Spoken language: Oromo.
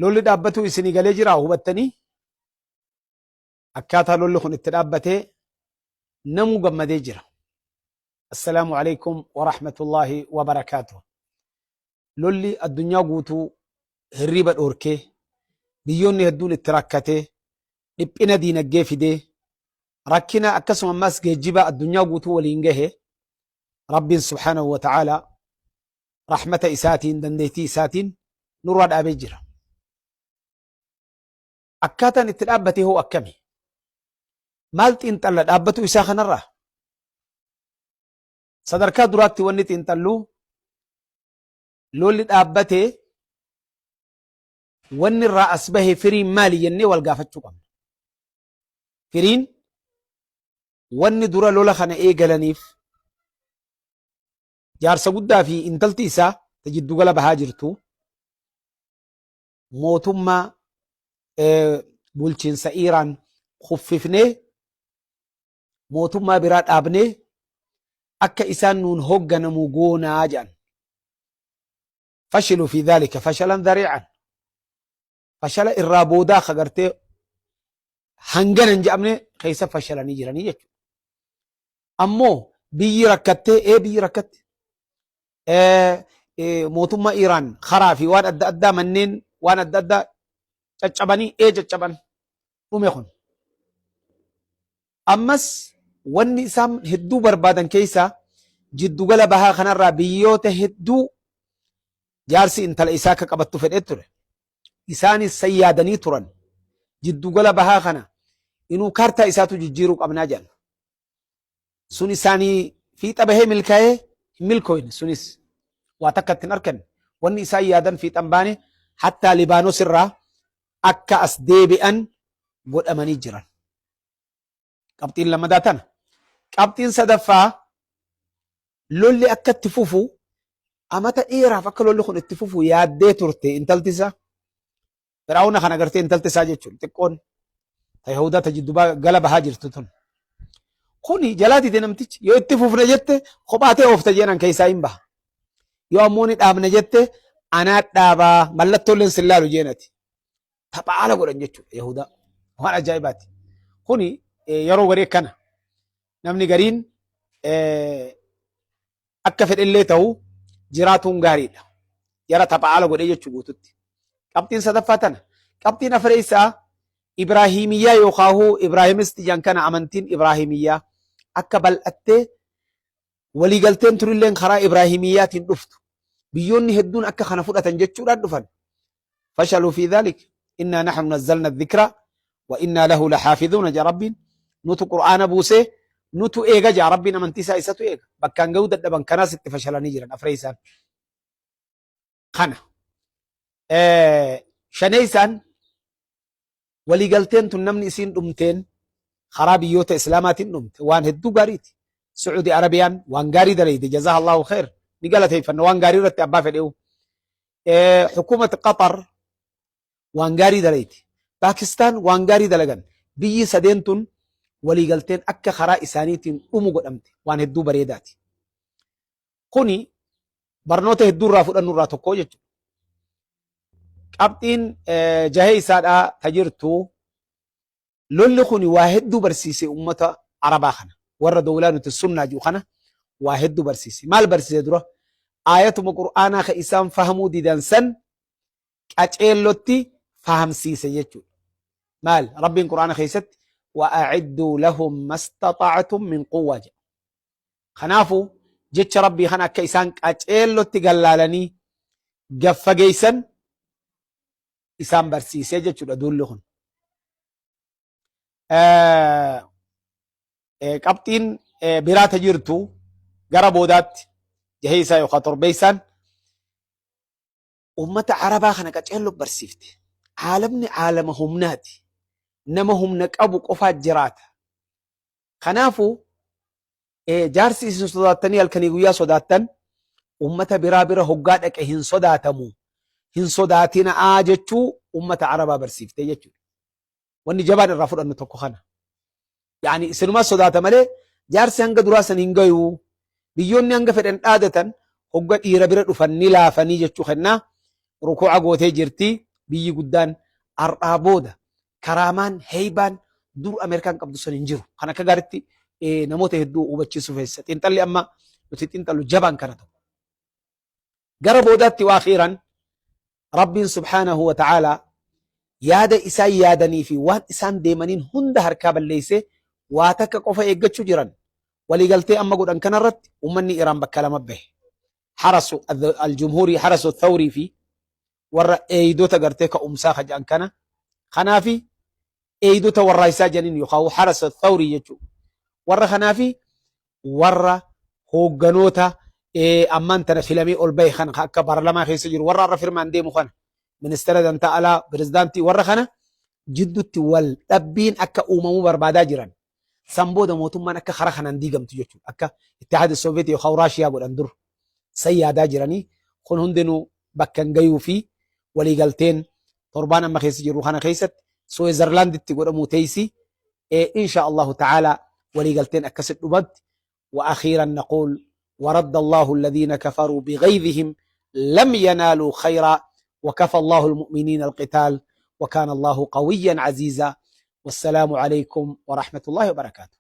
lolli dhaabbatu isinii galee jira hubattanii akkaataa lolli kun itti dhaabbatee namuu gammadee jira. Assalaamu alaykum wa rahmatullahi wa barakaatuh. Lolli addunyaa guutuu hirriba dhoorkee biyyoonni hedduun itti rakkatee dhiphina diinagdee fidee rakkina akkasuma ammas geejjiba addunyaa guutuu waliin gahe rabbiin subhaanahu wa ta'ala rahmata isaatiin dandeettii isaatiin nurraa dhaabee jira. Akkaataan itti dhaabbatee hoo akkami? Maal xiinxalla dhaabbatu isaa kanarraa? Sadarkaa duraatti wanni xiinxallu lolli dhaabbatee wanni irraa as bahe firiin maali jennee wal gaafachuu qabna. Firiin wanni dura lola kana eegalaniif jaarsa guddaa fi intalti isaa ta jiddugala bahaa jirtu mootummaa bulchiinsa Iiraan kuffifnee mootummaa biraa dhaabnee akka isaan nuun hoogganamu goonaa jedhan. Fashilu fi dhaalika fashalan dhariican. Fashala irraa boodaa kagartee hanganan jedhamne keessa fashalanii jiranii jechuudha. Ammoo biyyi rakkattee biyyi rakkatte mootummaa Iiraan karaa fi waan adda addaa manneen waan adda addaa caccabanii caccaban dhume kun. Ammas wanni isaan hedduu barbaadan keessa jiddugala bahaa kanarraa biyyoota hedduu jaarsi intala isaa akka qabattu fedhee ture. Isaanis sayyaadanii turan. Jiddugala bahaa kana inuu kaartaa isaatu jijjiiruu qabnaa jedhan. Sun isaanii fiixa bahee milkaa'ee hin milkooyne sunis waa takka ittiin arganne. Wanni isaan yaadan fiixan baane hattaa Libaanos irraa akka as deebi'an godhamanii jiran. Qabxiin lammadaa tana. Qabxiin sadaffaa lolli akka itti fufu amata dheeraaf akka lolli kun itti fufu yaaddee turte intalti isaa. Firaa'uuna kana agartee intalti isaa jechuun xiqqoon ta Yahudaa ta jiddugala bahaa jirtu tun. Kuni jalaatite namtichi yoo itti fufne jette kophaatee oofta jeenan keessaa hin baha. Yoo ammoo ni dhaabne jette anaa dhaabaa mallattooleen sillaalu jeenati. Tapha haala godhan jechuudha Yahudaa. Waan ajaa'ibaati. Kuni yeroo garee kana namni gariin akka fedhellee ta'u jiraatuun gaariidha. Yara tapha haala godhee jechuu guututti. Qabxiin sadaffaa tana. Qabxiin afreessaa Ibraahimiyyaa yookaan Ibraahimisti jan kana amantiin Ibraahimiyyaa akka bal'attee waliigalteen turilleen karaa Ibraahimiyyaatiin dhuftu. Biyyoonni hedduun akka kana fudhatan jechuudhaan dhufan. Fashaluu fi dhaalik innaa naxnu nazzalna dhikra wa innaa lahu laxaafidhuuna ja rabbiin nutu qur'aana buusee nutu eega ja rabbiin amantii isaa isatu eega. Bakkaan gahuu dadhaban kanaas itti fashalanii jiran afreessaan. Kana. Shaneessaan waliigalteen tun namni isiin dhumteen karaa biyyoota islaamaatiin dhumte waan hedduu gaariiti. Sacuudi Arabiyaan waan gaarii dalayde jazaa Allahu khair ni galateeffanna waan gaarii irratti abbaa fedheewu. Hukuumati Qatar waan gaarii dalayte. Paakistaan waan gaarii dalagan. Biyyi sadeen tun waliigalteen akka karaa isaaniitiin dhumu godhamte waan hedduu bareedaati. Kuni barnoota hedduu irraa fudhannu irraa tokko jechuudha. Qabxiin jahee isaadhaa tajirtu lolli kuni waa hedduu barsiise ummata Arabaa kana warra dawlaa nuti sunnaa jiru kana waa hedduu barsiise. Maal barsiise dura? Aayatuma Qur'aanaa ka isaan fahamuu didan san qaceellotti fahamsiise jechuudha. Maal? Rabbiin Qur'aana keessatti وأعدوا لهم ما استطعتم من قوة. خنافو جتش ربي خنا كيسان قاچيلو تقلالني قف جيسن إسان برسيسي جتشو لدولهن. قبطين برات جرتو قربودات جهيسا يخاطر بيسان أمة عربا خنا قاچيلو برسيفت عالمني عالمهم ناتي نمهم نقبو قفات جراتا خنافو جارسي صداتني الكنيغويا صداتن أمة برابرة هقادك هن صداتمو هن صداتنا آجتشو أمة عربا برسيفت يجتشو واني جبان الرافور أنه توقو خنا يعني سنما صداتا ملي جارسي هنگا دراسا هنگايو بيوني هنگا فرن آدتا هقاد إيرابرة فنلا فني جتشو خنا ركوع قوتي جرتي biyyi guddaan har'aa booda karaamaan heeybaan dur Ameerikaan qabdu san hin jiru. Kan akka gaaritti namoota hedduu hubachiisuu feessa. Xiinxalli amma nuti xiinxallu jabaan kana ta'u. Gara boodaatti waa akhiiran Rabbiin subhaanahu wa ta'aalaa yaada isaan yaadanii fi waan isaan deemaniin hunda harkaa balleessee waa takka qofa eeggachuu jiran. Waliigaltee amma godhan kanarratti ummanni Iraan bakka lama bahe. Harasu aljumhuurii harasu thawrii fi warra eeydota gartee ka'umsaa ka jedhan kana. Kanaafi eeydota warraa isaa jedhaniin yookaan harasu thawrii jechuudha. Warra kanaafi warra hoogganoota ammaan tana filamee ol bahe kana akka baarlamaa keessa jiru warra har'a firmaan deemu kana ministeera dantaa alaa pirezidaantii warra kana jidduutti wal dhabbiin akka uumamuu barbaadaa jiran. San booda mootummaan akka karaa kanaan diigamtu jechuudha. Akka Ittihaad Sooviyetii yookaan Raashiyaa godhan dur san yaadaa jiranii kun hundinuu bakka hin gayuu fi waliigalteen torbaan amma keessa jiru kana keessatti Suwizerlaanditti godhamu teessi insha Allahu ta'ala waliigalteen akkasit dhumatti وأخيرا نقول ورد الله الذين كفروا بغيظهم لم ينالوا خيرا وكفى الله المؤمنين القتال وكان الله قويا عزيزا والسلام عليكم ورحمة الله وبركاته.